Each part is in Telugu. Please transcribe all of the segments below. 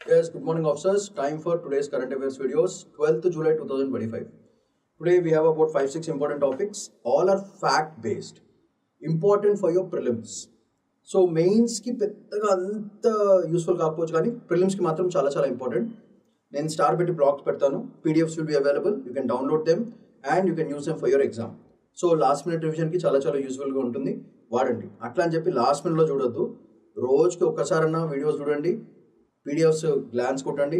Yes, good morning officers. Time for today's current affairs videos, 12th July 2025. Today we have about 5-6 important topics. All are fact based. Important for your prelims. So mains ki పెద్దగా అంత యూస్ఫుల్ కాకపోవచ్చు కానీ ప్రిలిమ్స్ కి మాత్రం చాలా చాలా ఇంపార్టెంట్. నేను స్టార్ పెట్టి బ్లాగ్స్ పెడతాను. PDFs will be available. You can download them and you can use them for your exam. So last minute రివిజన్కి చాలా చాలా యూస్ఫుల్గా ఉంటుంది, వాడండి. అట్లా అని చెప్పి లాస్ట్ మినిట్లో చూడొద్దు. రోజుకి ఒక్కసారన్నా వీడియోస్ చూడండి, పీడిఎఫ్స్ గ్లాన్స్ కొట్టండి.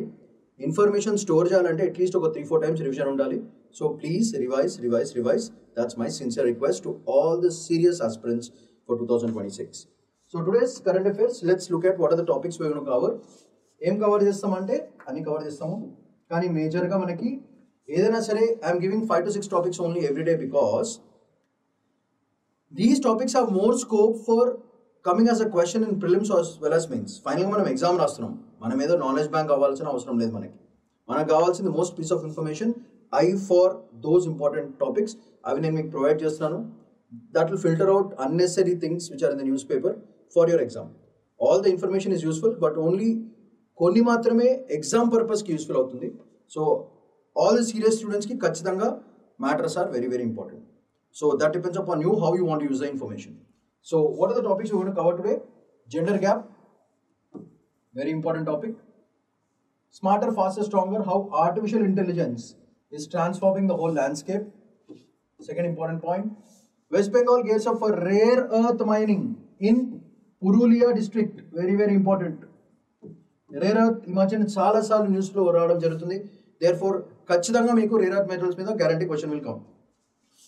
ఇన్ఫర్మేషన్ స్టోర్ చేయాలంటే అట్లీస్ట్ ఒక 3-4 టైమ్స్ రివిజన్ ఉండాలి. So please revise. That's my sincere request to all the serious aspirants for 2026. So today's current affairs, let's look at what are the topics we gonna cover. ఏం కవర్ చేస్తామంటే అన్ని కవర్ చేస్తాము, కానీ మేజర్గా మనకి ఏదైనా సరే I'm giving 5 to 6 topics only everyday because these topics have more scope for coming as a question in prelims as well as mains. ఫైనల్గా మనం ఎగ్జామ్ రాస్తున్నాం, మనం ఏదో నాలెడ్జ్ బ్యాంక్ అవ్వాల్సిన అవసరం లేదు. మనకు కావాల్సింది most piece of information I for those important topics. అవి నేను మీకు ప్రొవైడ్ చేస్తున్నాను. That will filter out unnecessary things which are in the newspaper for your exam. All the information is useful, but only కొన్ని మాత్రమే ఎగ్జామ్ పర్పస్కి యూస్ఫుల్ అవుతుంది. సో ఆల్ ద సీరియస్ స్టూడెంట్స్కి ఖచ్చితంగా matters are very very important. So that depends upon you how you want use the information. So what are the topics we're going to cover today? Gender gap, very important topic. Smarter, faster, stronger, how artificial intelligence is transforming the whole landscape. Second important point. West Bengal gears up for rare earth mining in Purulia district. Very very important. Rare earth ఈ మధ్యన చాలా సార్లు న్యూస్లో రావడం జరుగుతుంది. Therefore ఖచ్చితంగా మీకు rare earth metals మీద గ్యారంటీ క్వశ్చన్ విల్ కమ్.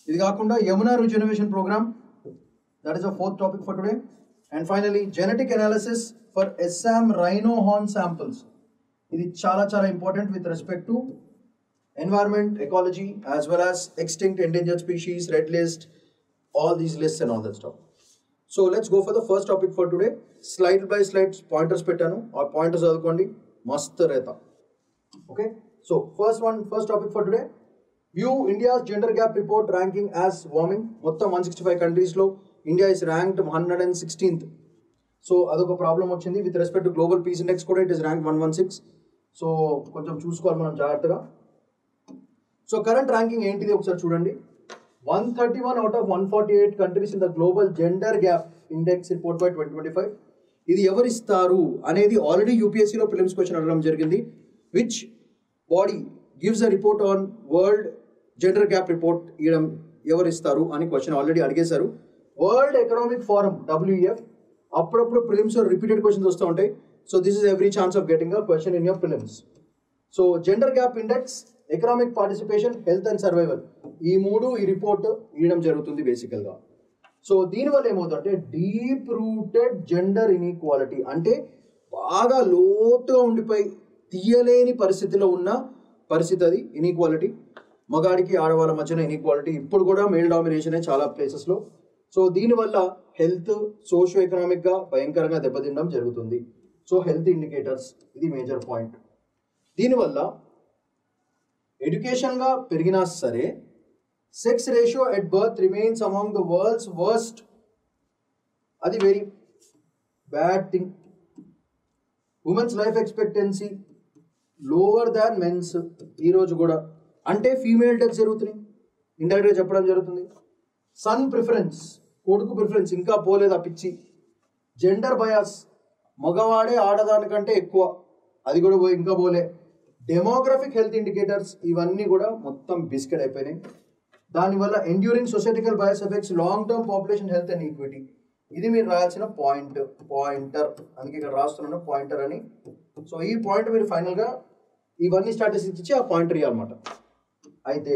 ఇది కాకుండా Yamuna reservation programme, that is a fourth topic for today. And finally, genetic analysis for Assam rhino horn samples. It is chala important with respect to environment, ecology, as well as extinct endangered species, red list, all these lists and all that stuff. So let's go for the first topic for today. Slide by slide pointers pettanu, or pointers adukondi mast reta. Okay, so first topic for today. View India's gender gap report ranking as warming. Mottam 165 countries lo India is ranked 116th. So అదొక ప్రాబ్లం వచ్చింది. With respect to global peace index కూడా ఇట్ ఇస్ ర్యాంక్ 116. సో కొంచెం చూసుకోవాలి మనం జాగ్రత్తగా. సో కరెంట్ ర్యాంకింగ్ ఏంటిది ఒకసారి చూడండి. 131 out of 148 countries in the global gender gap index report by 2025. ఇది ఎవరు ఇస్తారు అనేది ఆల్రెడీ యూపీఎస్సీలో ప్రిలిమ్స్ క్వశ్చన్ అడగడం జరిగింది. Which body gives a report on world gender gap report ఇవ్వడం ఎవరు ఇస్తారు అని క్వశ్చన్ ఆల్రెడీ అడిగేశారు. World economic forum WEF. అప్పుడప్పుడు ప్రిలిమ్స్ రిపీటెడ్ క్వశ్చన్స్ వస్తూ ఉంటాయి. So this is every chance of getting a question in your prelims. So gender gap index, economic participation, health and survival, ఈ రిపోర్ట్ ఇవ్వడం జరుగుతుంది బేసికల్గా. సో దీనివల్ల ఏమవుతుందంటే డీప్ రూటెడ్ జెండర్ ఇన్ఈక్వాలిటీ, అంటే బాగా లోతుగా ఉండిపోయి తీయలేని పరిస్థితిలో ఉన్న పరిస్థితి అది ఇన్ఈక్వాలిటీ. మగాడికి ఆడవాళ్ళ మధ్యన ఇన్ఈక్వాలిటీ ఇప్పుడు కూడా మేల్ డామినేషనే చాలా ప్లేసెస్లో. సో దీనివల్ల హెల్త్ సోషియో ఎకనామిక్గా భయంకరంగా దెబ్బతినడం జరుగుతుంది. సో హెల్త్ ఇండికేటర్స్ ఇది మేజర్ పాయింట్. దీనివల్ల ఎడ్యుకేషన్గా పెరిగినా సరే sex ratio at birth remains among the world's worst. అది very bad thing. Women's life expectancy lower than men's ఈరోజు కూడా, అంటే ఫీమేల్ డెత్ జరుగుతున్నాయి, ఇండైరెక్ట్గా చెప్పడం జరుగుతుంది. సన్ ప్రిఫరెన్స్, కొడుకు ప్రిఫరెన్స్ ఇంకా పోలేదు ఆ పిచ్చి. జెండర్ బయాస్, మగవాడే ఆడదానికంటే ఎక్కువ, అది కూడా ఇంకా పోలే. డెమోగ్రఫిక్ హెల్త్ ఇండికేటర్స్ ఇవన్నీ కూడా మొత్తం బిస్కెట్ అయిపోయినాయి. దానివల్ల enduring సొసైటికల్ bias effects long term population health and equity. ఇది మీరు రాయాల్సిన పాయింటర్, అందుకే ఇక్కడ రాస్తున్నాను పాయింటర్ అని. సో ఈ పాయింట్ మీరు ఫైనల్గా ఇవన్నీ స్టాటిస్టిక్స్ ఇచ్చి ఆ పాయింటర్ ఇవ్వాలన్నమాట. అయితే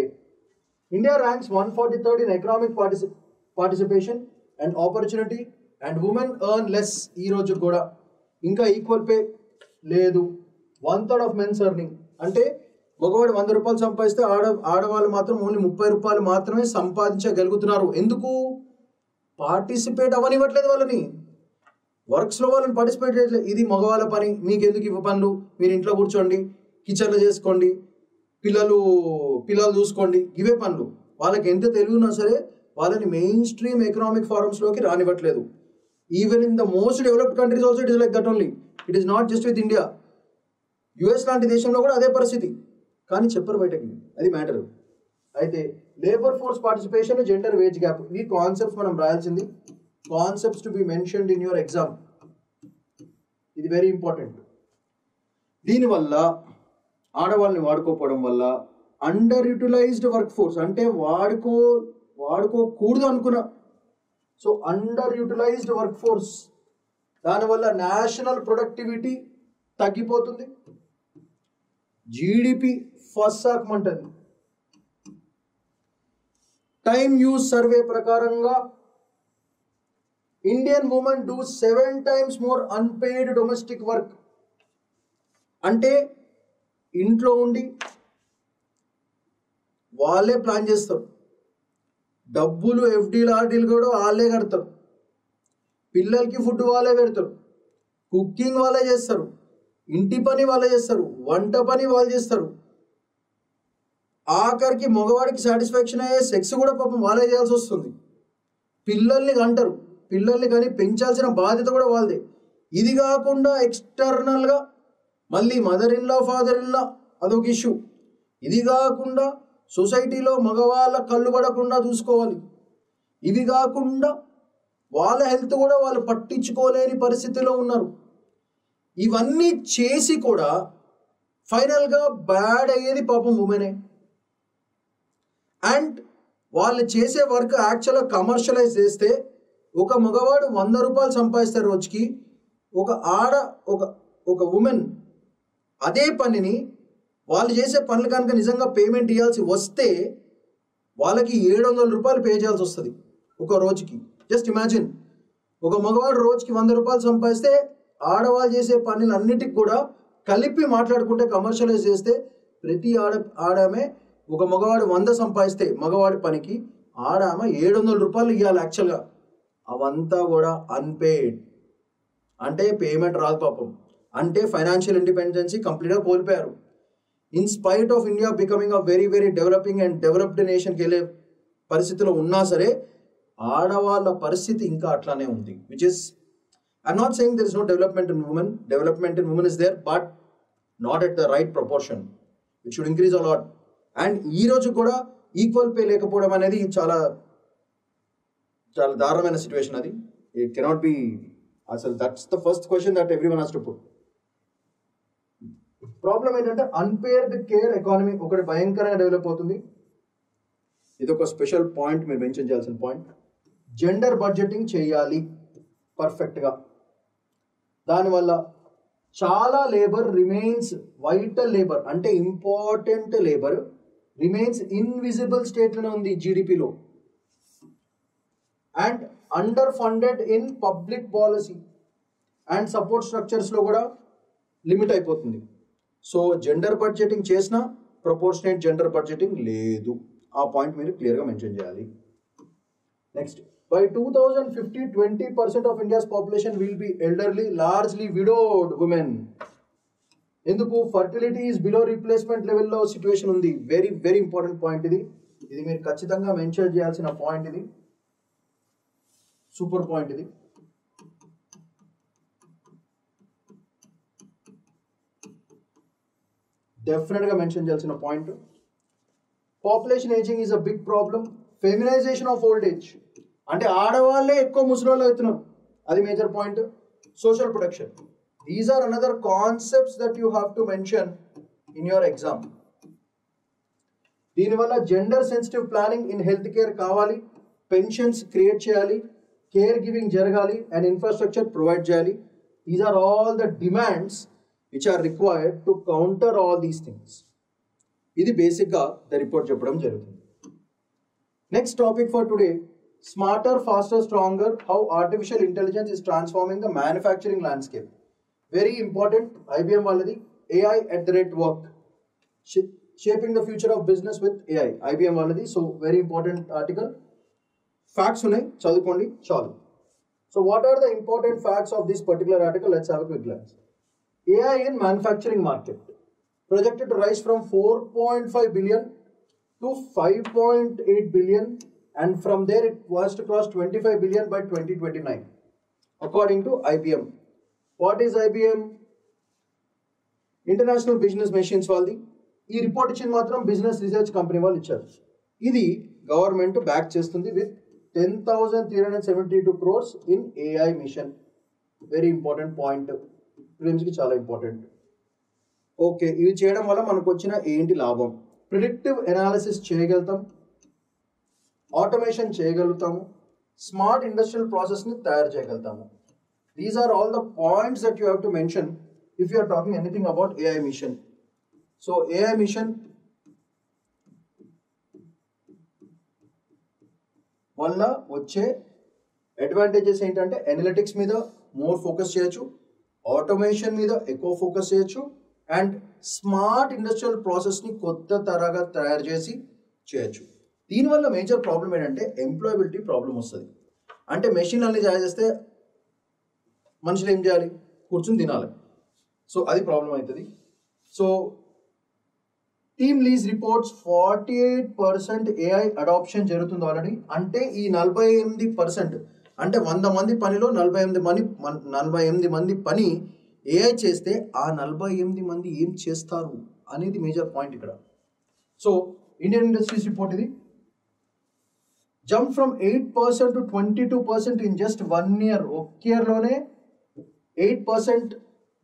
India ranks 143rd in economic participation and opportunity and women earn less. ఈ రోజు కూడా ఇంకా ఈక్వల్ పే లేదు. 1/3 of men's earning, అంటే మగవాడు 100 రూపాయలు సంపాదిస్తే ఆడవాళ్ళు మాత్రం ఓన్లీ 30 రూపాయలు మాత్రమే సంపాదించగలుగుతున్నారు. ఎందుకు? పార్టిసిపేట్ అవ్వనివ్వట్లేదు వాళ్ళని, వర్క్స్లో వాళ్ళని పార్టిసిపేట్ చేయట్లేదు. ఇది మగవాళ్ళ పని, మీకు ఎందుకు ఇవ్వ పనులు, మీరు ఇంట్లో కూర్చోండి, కిచెన్లో చేసుకోండి, పిల్లలు చూసుకోండి, ఇవే పనులు. వాళ్ళకి ఎంత తెలివి ఉన్నా సరే వాళ్ళని మెయిన్ స్ట్రీమ్ ఎకనామిక్ ఫారమ్స్లోకి రానివ్వట్లేదు. Even in the most developed countries also it is like that only. It is not just with India. US లాంటి దేశంలో కూడా అదే పరిస్థితి, కానీ చెప్పరు బయటకి, అది మ్యాటర్. అయితే labour force participation, gender wage gap, ఈ కాన్సెప్ట్స్ మనం రాయాల్సింది, concepts to be mentioned in your exam. ఇది వెరీ ఇంపార్టెంట్. దీనివల్ల ఆడవాళ్ళని వాడుకోకపోవడం వల్ల అండర్ యూటిలైజ్డ్ వర్క్ ఫోర్స్, అంటే వాడుకోకూడదు అనుకున్న, so underutilised workforce, దానివల్ల నేషనల్ ప్రొడక్టివిటీ తగ్గిపోతుంది, జీడిపి ఫస్సాకమంటుంది. టైమ్ యూజ్ సర్వే ప్రకారంగా Indian women do 7 times more unpaid domestic work. అంటే ఇంట్లో ఉండి వాళ్ళే ప్లాన్ చేస్తారు, డబ్బులు ఎఫ్డీలు ఆర్డీలు కూడా వాళ్ళే కడతారు, పిల్లలకి ఫుడ్ వాళ్ళే పెడతారు, కుకింగ్ వాళ్ళే చేస్తారు, ఇంటి పని వాళ్ళే చేస్తారు, వంట పని వాళ్ళు చేస్తారు, ఆఖరికి మగవాడికి సాటిస్ఫాక్షన్ అయ్యే సెక్స్ కూడా పాపం వాళ్ళే చేయాల్సి వస్తుంది. పిల్లల్ని కంటారు, పిల్లల్ని కానీ పెంచాల్సిన బాధ్యత కూడా వాళ్ళదే. ఇది కాకుండా ఎక్స్టర్నల్గా మళ్ళీ mother in law, father in law, అదొక ఇష్యూ. ఇది కాకుండా సొసైటీలో మగవాళ్ళ కళ్ళు పడకుండా చూసుకోవాలి. ఇవి కాకుండా వాళ్ళ హెల్త్ కూడా వాళ్ళు పట్టించుకోలేని పరిస్థితిలో ఉన్నారు. ఇవన్నీ చేసి కూడా ఫైనల్గా బ్యాడ్ అయ్యేది పాపం ఉమెనే. అండ్ వాళ్ళు చేసే వర్క్ యాక్చువల్గా కమర్షియలైజ్ చేస్తే ఒక మగవాడు 100 రూపాయలు సంపాదిస్తారు రోజుకి, ఒక ఉమెన్ అదే పనిని వాళ్ళు చేసే పనులు కనుక నిజంగా పేమెంట్ ఇవ్వాల్సి వస్తే వాళ్ళకి 700 రూపాయలు పే చేయాల్సి వస్తుంది ఒక రోజుకి. జస్ట్ ఇమాజిన్, ఒక మగవాడు రోజుకి 100 రూపాయలు సంపాదిస్తే ఆడవాళ్ళు చేసే పనులన్నిటికి కూడా కలిపి మాట్లాడుకుంటే కమర్షియలైజ్ చేస్తే ప్రతి ఆడామే, ఒక మగవాడు 100 సంపాదిస్తే మగవాడి పనికి ఆడామె 700 రూపాయలు ఇవ్వాలి యాక్చువల్గా. అవంతా కూడా అన్పెయిడ్, అంటే పేమెంట్ రాదు పాపం, అంటే ఫైనాన్షియల్ ఇండిపెండెన్సీ కంప్లీట్గా కోల్పోయారు. In spite of India becoming a very very developing and developed నేషన్కి వెళ్ళే పరిస్థితిలో ఉన్నా సరే ఆడవాళ్ళ పరిస్థితి ఇంకా అట్లానే ఉంది. Which is, I'm not saying there is no development in women, development in women is there, but not at the right proportion. It should increase a lot. And ఈ రోజు కూడా ఈక్వల్ పే లేకపోవడం అనేది చాలా చాలా దారుణమైన సిచ్యువేషన్. అది ఇట్ కెనాట్ బి, అసలు that's the first question that every one has to put. Problem ఏంటంటే అన్పేర్డ్ కేర్ ఎకానమీ ఒకటి భయంకరంగా డెవలప్ అవుతుంది. ఇది ఒక స్పెషల్ పాయింట్, మీరు మెన్షన్ చేయాల్సిన పాయింట్. జెండర్ బడ్జెటింగ్ చేయాలి పర్ఫెక్ట్గా. దానివల్ల చాలా లేబర్ రిమైన్స్, వైటల్ లేబర్ అంటే ఇంపార్టెంట్ లేబర్ రిమైన్స్ ఇన్విజిబుల్ స్టేట్లోనే ఉంది జీడిపిలో. And under funded in public policy and support స్ట్రక్చర్స్లో కూడా లిమిట్ అయిపోతుంది. సో జెండర్ బడ్జెటింగ్ చేసినా ప్రపోర్షనేట్ జెండర్ బడ్జెటింగ్ లేదు. ఆ పాయింట్ మీరు క్లియర్గా మెన్షన్ చేయాలి. Next, by 2050 20% of India's population will be elderly, largely widowed women. ఎందుకు? ఫర్టిలిటీ ఈజ్ బిలో రీప్లేస్మెంట్ లెవెల్లో సిచ్యువేషన్ ఉంది. వెరీ వెరీ ఇంపార్టెంట్ పాయింట్ ఇది. ఇది మీరు ఖచ్చితంగా మెన్షన్ చేయాల్సిన పాయింట్. ఇది సూపర్ పాయింట్. ఇది డెఫినెట్గా మెన్షన్ చేయాల్సిన పాయింట్. Population ageing is a big problem. Feminization of old age, అంటే ఆడవాళ్ళే ఎక్కువ ముసలోళ్ళు అవుతున్నారు, అది major point. Social protection, these are another concepts that you have to mention in your exam. దీనివల్ల gender sensitive planning in health care కావాలి, పెన్షన్స్ క్రియేట్ చేయాలి, కేర్ గివింగ్ జరగాలి, అండ్ ఇన్ఫ్రాస్ట్రక్చర్ ప్రొవైడ్ చేయాలి. These are all the demands which are required to counter all these things. ఇది బేసిక్గా ద రిపోర్ట్ చెప్పడం జరుగుతుంది. Next topic for today, smarter faster stronger, how artificial intelligence is transforming the manufacturing landscape. Very important, IBM వాళ్ళది. AI @ work, shaping the future of business with AI, IBM వాళ్ళది. So very important article. Facts ఉన్నాయి, చదువుకోండి చాలు. So what are the important facts of this particular article? Let's have a quick glance. AI in manufacturing market projected to rise from 4.5 billion to 5.8 billion, and from there it was to cross 25 billion by 2029 according to IBM. What is IBM? International business machines వాళ్ళది. ఈ రిపోర్ట్ ఇచ్చింది మాత్రం బిజినెస్ రీసెర్చ్ కంపెనీ వాళ్ళు ఇచ్చారు. ఇది గవర్నమెంట్ బ్యాక్ చేస్తుంది with 10,372 crores in AI mission. Very important point, ప్రిలిమ్స్కి చాలా ఇంపార్టెంట్. ఓకే, ఇవి చేయడం వల్ల మనకు వచ్చిన ఏంటి లాభం? ప్రిడిక్టివ్ ఎనాలిసిస్ చేయగలుగుతాం, ఆటోమేషన్ చేయగలుగుతాము, స్మార్ట్ ఇండస్ట్రియల్ ప్రాసెస్ని తయారు చేయగలుగుతాము. These are all the points that you have to mention if you are talking anything about AI mission. So AI mission వల్ల వచ్చే అడ్వాంటేజెస్ ఏంటంటే అనలిటిక్స్ మీద మోర్ ఫోకస్ చేయొచ్చు, ఆటోమేషన్ మీద ఎక్కువ ఫోకస్ చేయొచ్చు, అండ్ స్మార్ట్ ఇండస్ట్రియల్ ప్రాసెస్ని కొత్త తరగా తయారు చేసి చేయొచ్చు. దీనివల్ల మేజర్ ప్రాబ్లం ఏంటంటే ఎంప్లాయబిలిటీ ప్రాబ్లం వస్తుంది. అంటే మెషిన్ అన్ని తయారు చేస్తే మనుషులు ఏం చేయాలి? కూర్చుని తినాలి. సో అది ప్రాబ్లం అవుతుంది. So TeamLease reports 48% AI adoption జరుగుతుంది ఆల్రెడీ. అంటే ఈ 48% అంటే 100 మంది పనిలో 48 మంది పని ఏఐ చేస్తే ఆ 48 మంది ఏం చేస్తారు అనేది మేజర్ పాయింట్ ఇక్కడ. సో ఇండియన్ ఇండస్ట్రీస్ రిపోర్ట్ ఇది. Jump from 8% to 22% in just 1 year. ఒక ఇయర్లోనే 8%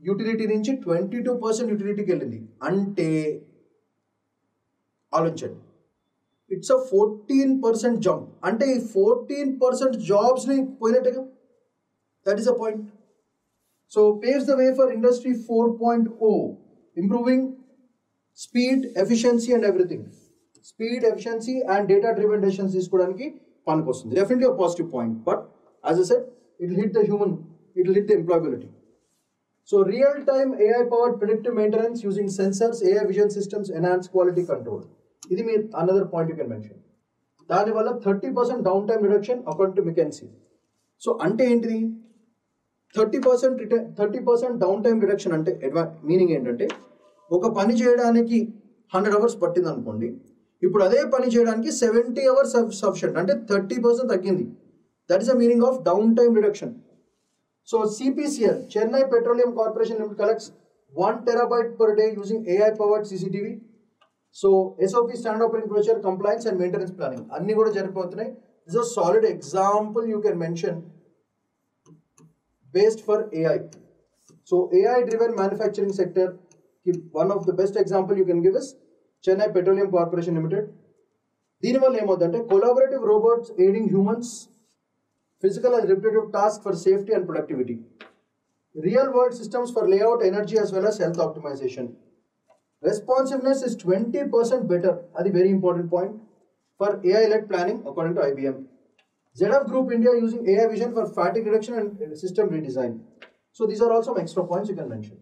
యూటిలిటీ నుంచి 22% యూటిలిటీకి వెళ్ళింది. అంటే ఆలోచించండి, ఇట్స్ అ 14% జంప్. అంటే ఈ 14% జాబ్స్ని పోయినట్టుగా. That is a point. So paves the way for industry 4.0, improving speed, efficiency and everything. Speed, efficiency and data driven decisions తీసుకోవడానికి పనికి వస్తుంది. Definitely a positive point, but as I said it will hit the human, it will hit the employability. So real-time AI-powered predictive maintenance using sensors, AI vision systems, enhance quality control. This is another point you can mention. దాని వల్ల 30% downtime reduction according to McKinsey. So అంటే ఏంటిది? 30% downtime reduction అంటే మీనింగ్ ఏంటంటే ఒక పని చేయడానికి 100 hours పట్టింది అనుకోండి, ఇప్పుడు అదే పని చేయడానికి 70 hours సఫిషియంట్, అంటే 30% తగ్గింది. That is the meaning of down time reduction. So CPCL, Chennai Petroleum Corporation Limited, collects 1 terabyte per day using AI-powered CCTV. So SOP, standard operating procedure, compliance and maintenance planning. Anni kuda jaripothunnayi. This is a solid example you can mention based for AI. So AI-driven manufacturing sector, one of the best example you can give is Chennai Petroleum Corporation Limited. Dini valla em avutante collaborative robots aiding humans, physical and repetitive tasks for safety and productivity. Real world systems for layout, energy as well as health optimization. Responsiveness is 20% better. That's a very important point for AI-led planning according to IBM. ZF Group India using AI vision for fatigue reduction and system redesign. So these are also some extra points you can mention.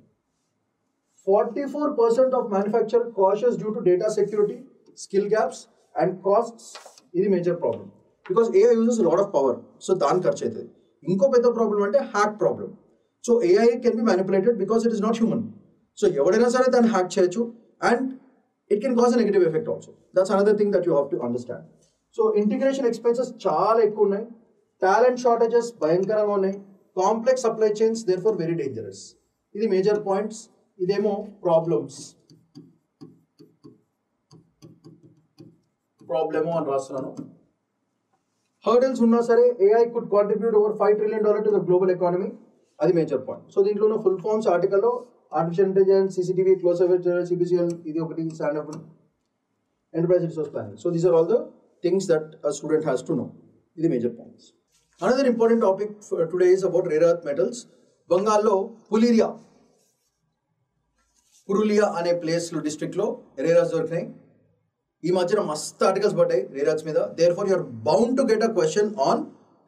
44% of manufacturer cautious due to data security, skill gaps and costs. This is a major problem. Because AI uses a lot of power, so దాని ఖర్చు అవుతుంది. ఇంకో పెద్ద ప్రాబ్లం అంటే hack problem. So AI can be manipulated because it is not human. So ఎవడైనా సరే దాన్ని హ్యాక్ చేయొచ్చు and it can cause a negative effect also. That's another thing that you have to understand. So integration expenses చాలా ఎక్కువ ఉన్నాయి, టాలెంట్ షార్టేజెస్ భయంకరంగా ఉన్నాయి, complex supply chains therefore very dangerous. ఇది మేజర్ పాయింట్స్. ఇదేమో ప్రాబ్లమ్స్, ప్రాబ్లము అని రాస్తున్నాను. హర్డల్స్ ఉన్నా సరే AI could contribute over $5 trillion to the global economy. అది మేజర్ పాయింట్. సో దీంట్లో ఉన్న ఫుల్ ఫార్మ్స్ ఆర్టికల్లో artificial intelligence, CCTV, close surveillance, CPCL, ఇది ఒకటి, standard enterprise resource planning. So these are all the things that a student has to know. ఇది major points. Another important topic today is about rare earth metals. బంగాల్లో పురులియా అనే ప్లేస్లో డిస్ట్రిక్ట్లో రేర్ ఎర్త్స్ దొరికినాయి. ఈ మధ్యన మస్తు ఆర్టికల్స్ పడ్డాయి రేర్ ఎర్త్స్ మీద. Therefore you're bound to get a question on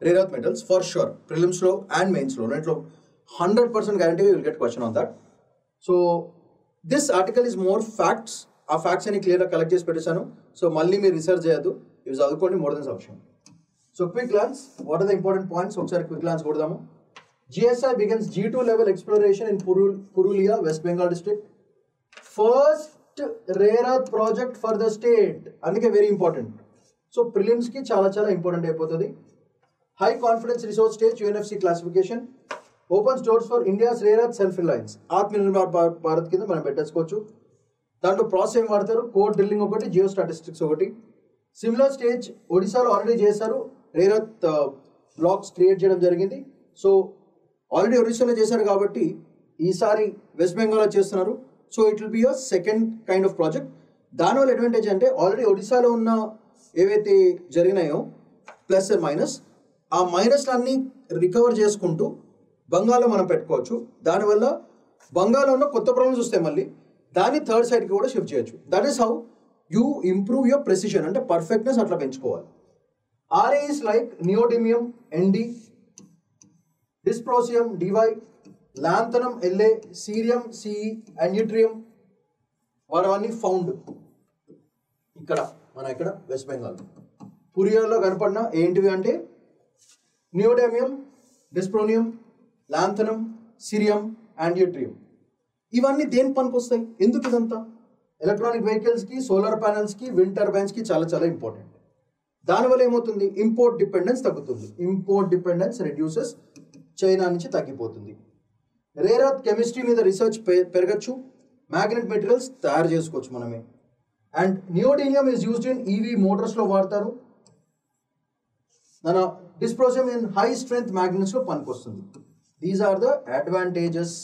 rare earth metals for sure. ప్రిలిమ్స్లో అండ్ మెయిన్స్లో రెంట్లో 100% guarantee will get question on that. So this article is more facts. ఆ ఫ్యాక్ట్స్ అని క్లియర్గా కలెక్ట్ చేసి పెట్టేశాను. సో మళ్ళీ మీరు రిసర్చ్ చేయొద్దు, ఇవి చదువుకోండి, more than sufficient. So quick glance, what are the important points ఒకసారి క్విక్ గ్లాన్స్ కొడదాము. GSI begins G2 level exploration in Purulia, West Bengal district. First rare earth project for the state. అందుకే వెరీ ఇంపార్టెంట్. సో ప్రిలిమ్స్కి చాలా చాలా ఇంపార్టెంట్ అయిపోతుంది. High confidence resource stage UNFC classification. Opens doors for India's rare earth self Reliance. Atmanirbhar Bharat కింద మనం పెట్టేసుకోవచ్చు. దాంట్లో ప్రాసెస్ ఏం వాడతారు, కోర్ డ్రిల్లింగ్ ఒకటి, జియో స్టాటిస్టిక్స్ ఒకటి. సిమిలర్ స్టేజ్ ఒడిశాలో ఆల్రెడీ చేశారు, రేర్ ఎర్త్ బ్లాక్స్ క్రియేట్ చేయడం జరిగింది. సో ఆల్రెడీ ఒడిశాలో చేశారు కాబట్టి ఈసారి వెస్ట్ బెంగాల్లో చేస్తున్నారు. So it will be a second kind of project. దానివల్ల అడ్వాంటేజ్ అంటే ఆల్రెడీ ఒడిశాలో ఉన్న ఏవైతే జరిగినాయో ప్లస్ అండ్ మైనస్, ఆ మైనస్లన్నీ రికవర్ చేసుకుంటూ బంగాల్లో మనం పెట్టుకోవచ్చు. దానివల్ల బంగాల్లో ఉన్న కొత్త ప్రాబ్లమ్స్ వస్తాయి, మళ్ళీ దాన్ని థర్డ్ సైడ్కి కూడా షిఫ్ట్ చేయొచ్చు. That is how you improve your precision, అంటే పర్ఫెక్ట్నెస్ అట్లా పెంచుకోవాలి. RE is like neodymium ND, dysprosium DY, lanthanum LA, cerium CE, and yttrium వారవన్నీ ఫౌండ్ ఇక్కడ ఇక్కడ వెస్ట్ బెంగాల్. పురియాలో కనపడిన ఏంటివి అంటే నియోడేమియం, డిస్ప్రోనియం, లాంథనం, సిరియం, యాండ్యూట్రియం. ఇవన్నీ దేని పనికి వస్తాయి, ఎందుకు ఇదంతా? ఎలక్ట్రానిక్ వెహికల్స్కి, సోలార్ ప్యానల్స్కి, విండ్ టర్బైన్స్కి చాలా చాలా ఇంపార్టెంట్. దానివల్ల ఏమవుతుంది, ఇంపోర్ట్ డిపెండెన్స్ తగ్గుతుంది. ఇంపోర్ట్ డిపెండెన్స్ రెడ్యూసెస్, చైనా నుంచి తగ్గిపోతుంది. రేర్ ఎర్త్ కెమిస్ట్రీ మీద రీసెర్చ్ పెరగచ్చు, మ్యాగ్నెట్ మెటీరియల్స్ తయారు చేసుకోవచ్చు మనమే. And neodymium is used in EV మోటార్స్లో వాడతారు. మన డిస్ప్రోసియం ఇన్ హై స్ట్రెంగ్త్ మ్యాగ్నెట్స్లో పనికి వస్తుంది. These are the advantages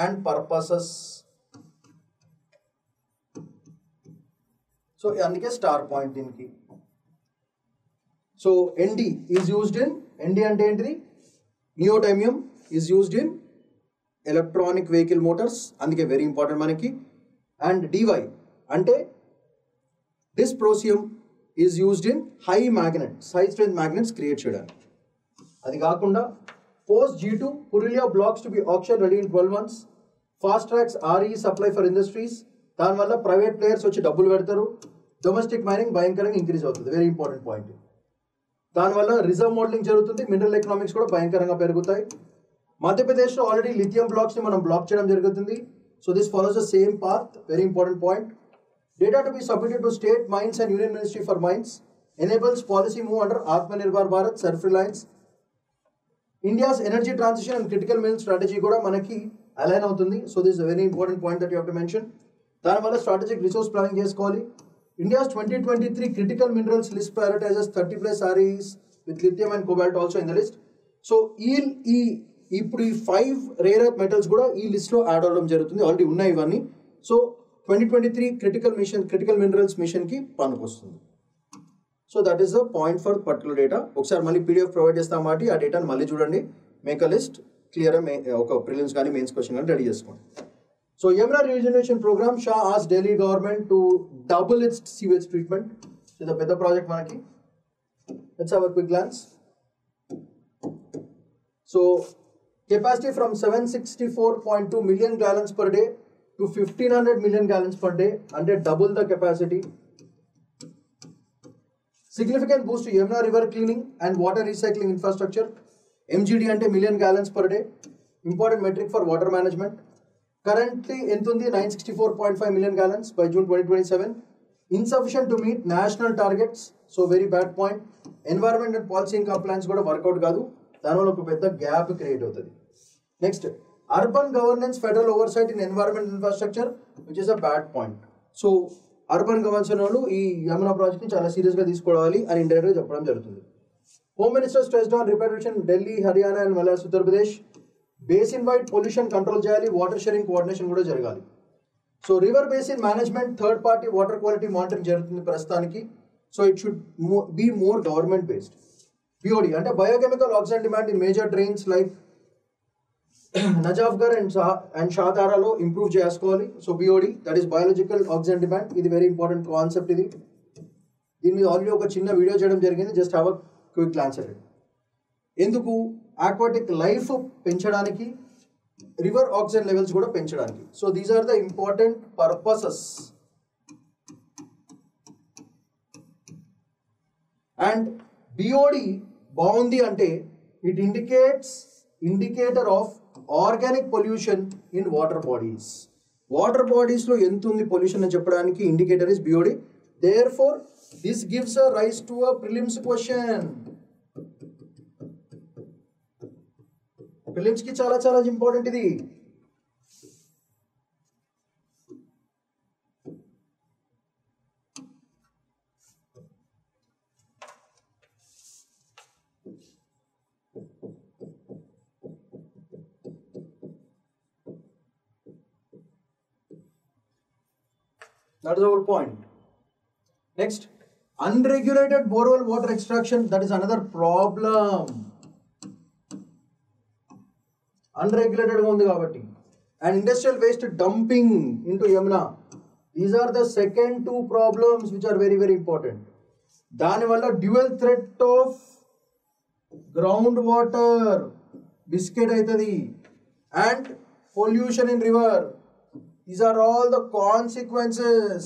and purposes. So అందుకే స్టార్ పాయింట్ దీనికి. So ND is used in, ND అంటే ఏంటిది, neodymium is used in electronic vehicle Motors, అందుకే వెరీ ఇంపార్టెంట్ మనకి. అండ్ డివై అంటే డిస్ప్రోసియం is used in high magnets, high strength magnets create చేయడానికి. అది కాకుండా post G2 Purulia blocks to be auction ready in 12 months. Fast tracks RE supply for industries. దానివల్ల ప్రైవేట్ ప్లేయర్స్ వచ్చి డబ్బులు పెడతారు. డొమెస్టిక్ మైనింగ్ భయంకరంగా ఇంక్రీజ్ అవుతుంది, వెరీ ఇంపార్టెంట్ పాయింట్. దానివల్ల రిజర్వ్ మోడలింగ్ జరుగుతుంది, మినరల్ ఎకనామిక్స్ కూడా భయంకరంగా పెరుగుతాయి. మధ్యప్రదేశ్లో ఆల్రెడీ లిథియం బ్లాక్స్ని మనం బ్లాక్ చేయడం జరుగుతుంది. So this follows the same path, very important point. Data to be submitted to state mines and Union Ministry for Mines enables policy move under Atmanirbhar Bharat, self-reliance. India's energy transition and critical mineral strategy kuda manaki align avutundi. So this is a very important point that you have to mention. Danivalla strategic resource planning chesukovali. India's 2023 critical minerals list prioritizes 30 plus REs with lithium and cobalt also in the list. So ఇప్పుడు ఈ 5 రేర్ ఎర్త్ మెటల్స్ కూడా ఈ లిస్ట్లో యాడ్ అవ్వడం జరుగుతుంది, ఆల్రెడీ ఉన్నాయి ఇవన్నీ. సో 2023 క్రిటికల్ మినరల్స్ మిషన్కి పనికొస్తుంది. So that is the point for particular data. ఒకసారి మళ్ళీ PDF ప్రొవైడ్ చేస్తాం కాబట్టి ఆ డేటాను మళ్ళీ చూడండి, మేక్ అ లిస్ట్, క్లియర్ ఒక ప్రిలిమ్స్ కానీ మెయిన్స్ క్వశ్చన్ కానీ రెడీ చేసుకోండి. So Yamuna regeneration programme, Shah ఆస్ Delhi government to double its sewage treatment. ఇది పెద్ద ప్రాజెక్ట్ మనకి. Let's have a quick glance. So capacity from 764.2 million gallons per day to 1500 million gallons per day, and double the capacity. Significant boost to Yamuna river cleaning and water recycling infrastructure. MGD ante million gallons per day, important metric for water management. Currently entundi 964.5 million gallons by June 2027. Insufficient to meet national targets, so very bad point. Environment and policy and compliance kuda work out kaadu, దానివల్ల ఒక పెద్ద గ్యాప్ క్రియేట్ అవుతుంది. Next, urban governance federal oversight in environment infrastructure, which is a bad point. So urban governance వాళ్ళు ఈ యమునా ప్రాజెక్ట్ని చాలా సీరియస్గా తీసుకోవాలి అని ఇండైరెక్ట్గా చెప్పడం జరుగుతుంది. Home minister stressed on reparation Delhi, Haryana and మళ్ళీ Uttar Pradesh. Basin wide pollution control చేయాలి, వాటర్ షేరింగ్ కోఆర్డినేషన్ కూడా జరగాలి. So river basin management, third party water quality monitoring జరుగుతుంది ప్రస్తుతానికి. So it should be more government based. BOD అంటే biochemical oxygen demand in major drains like Najafgarh and షాదారాలో ఇంప్రూవ్ చేసుకోవాలి. So BOD, that is biological oxygen demand. ఇది వెరీ ఇంపార్టెంట్ కాన్సెప్ట్. ఇది దీని మీద ఆల్రెడీ ఒక చిన్న వీడియో చేయడం జరిగింది, just have a quick glance at it. ఎందుకు? ఆక్వాటిక్ లైఫ్ పెంచడానికి, రివర్ ఆక్సిజన్ లెవెల్స్ కూడా పెంచడానికి. So these are the important purposes. And BOD బాగుంది అంటే it indicator of organic pollution in water bodies. Water బాడీస్లో ఎంత ఉంది పొల్యూషన్ అని చెప్పడానికి indicator is BOD. Therefore this gives a rise to a prelims question. Prelims కి చాలా చాలా ఇంపార్టెంట్ ఇది. That is our point. Next, unregulated borewell water extraction, that is another problem. Unregulated ga undi kabatti. And industrial waste dumping into Yamuna. These are the second two problems which are very very important. Dani valla dual threat of groundwater biscuit aitadi and pollution in river. These are all the consequences.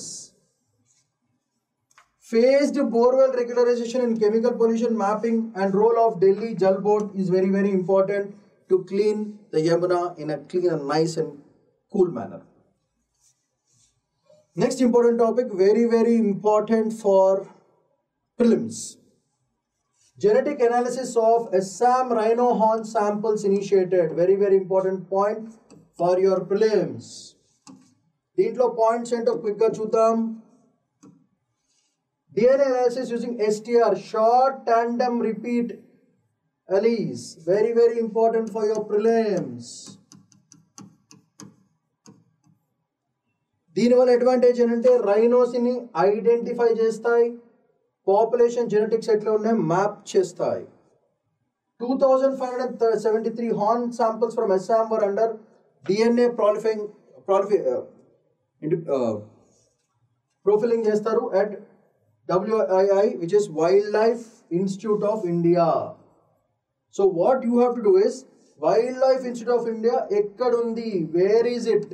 Phased borewell regularization and chemical pollution mapping and role of Delhi Jal Board is very very important to clean the Yamuna in a clean and nice and cool manner. Next important topic, very very important for prelims. Genetic analysis of Assam rhino horn samples initiated. Very very important point for your prelims. దీంట్లో పాయింట్స్ ఏంటో క్విక్గా చూద్దాం. DNA analysis using STR, short tandem repeat alleles, very very important for your prelims. దీనివల్ల అడ్వాంటేజ్ ఏంటంటే రైనోస్ని ఐడెంటిఫై చేస్తాయి, పాపులేషన్ జెనెటిక్స్ ఎట్లా ఉన్నాయి మ్యాప్ చేస్తాయి. 2573 horn samples from Assam were under DNA profiling చేస్తారు at WII, which is Wildlife Institute of India. So what you have to do is, Wildlife Institute of India ekkad undi, where is it?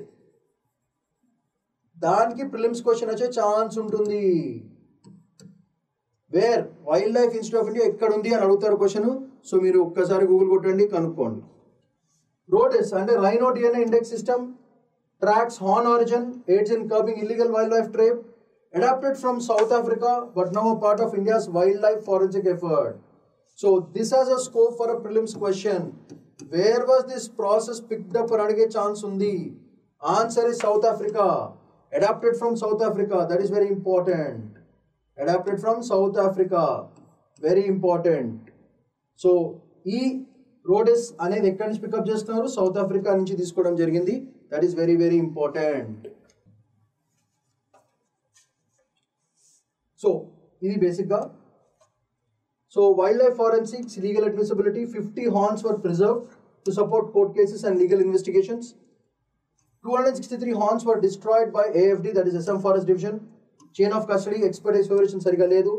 దానికి ప్రిలిమ్స్ క్వశ్చన్ వచ్చే ఛాన్స్ ఉంటుంది. Where wildlife institute of India ఎక్కడ ఉంది అని అడుగుతారు క్వశ్చన్. సో మీరు ఒక్కసారి గూగుల్ కొట్టండి, కనుక్కోండి. RODIS అంటే rhino DNA index system tracks horn origin, aids in curbing illegal wildlife trade, adapted from South Africa but now a part of India's wildlife forensic effort. So this has a scope for a prelims question. Where was this process picked up? Adige chance undi. Answer is South Africa. Adapted from South Africa. That is very important. Adapted from South Africa. Very important. So ఈ RODIS అనేది ఎక్కడి నుంచి పికప్ చేస్తున్నారు? సౌత్ ఆఫ్రికా నుంచి తీసుకోవడం జరిగింది. That is very very important. So ఇది బేసిక్ గా. So wildlife forensics legal admissibility, 50 horns were preserved to support court cases and legal investigations. 263 horns were destroyed by AFD, that is Assam Forest Division. Chain of custody expert exploration సరిగా లేదు.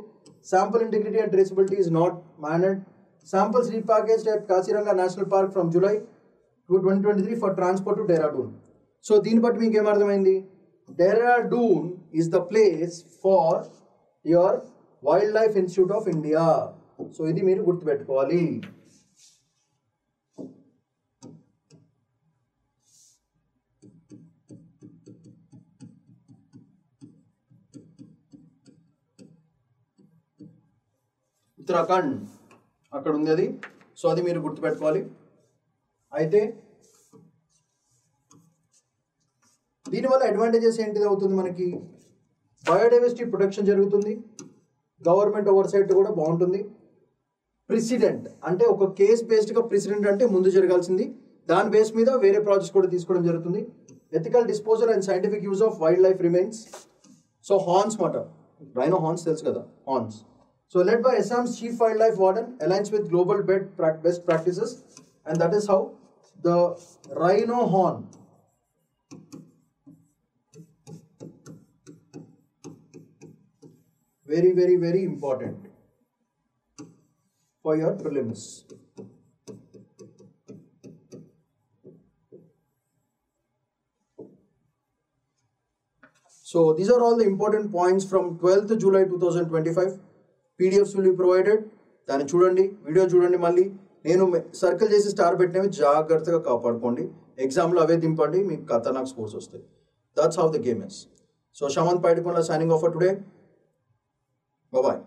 Sample integrity and traceability is not managed. Samples repackaged at Kaziranga National Park from July 2023 for transport to Dehradun. So దీన్ని బట్టి మీకు ఏమర్థమైంది? Dehradun is the place for your Wildlife Institute of India. So ఇది మీరు గుర్తుపెట్టుకోవాలి. ఉత్తరాఖండ్ అక్కడ ఉంది అది. సో అది మీరు గుర్తుపెట్టుకోవాలి. అయితే దీనివల్ల అడ్వాంటేజెస్ ఏంటిది అవుతుంది మనకి? బయోడైవర్సిటీ ప్రొటెక్షన్ జరుగుతుంది, గవర్నమెంట్ ఓవర్ సైట్ కూడా బాగుంటుంది. ప్రెసిడెంట్ అంటే ఒక కేస్ బేస్డ్గా, ప్రెసిడెంట్ అంటే ముందు జరగాల్సింది, దాని బేస్ మీద వేరే ప్రాజెక్ట్స్ కూడా తీసుకోవడం జరుగుతుంది. Ethical disposal and scientific use of wild life remains. So horns మాట, రైనో హార్న్స్ తెలుసు కదా, horns. So led by Assam's chief wildlife warden, aligns with global best practices, and that is how the rhino horn very very very important for your prelims. So these are all the important points from 12th July 2025. PDFs will be provided. దాన్ని చూడండి, వీడియో చూడండి. మళ్ళీ నేను సర్కిల్ చేసి స్టార్ పెట్టినవి జాగ్రత్తగా కాపాడుకోండి. ఎగ్జామ్లో అవే దింపండి, మీకు ఖతర్నాక్ స్కోర్స్ వస్తాయి. That's how the game is. So Shamant Paidikonla signing off for today. Bye bye.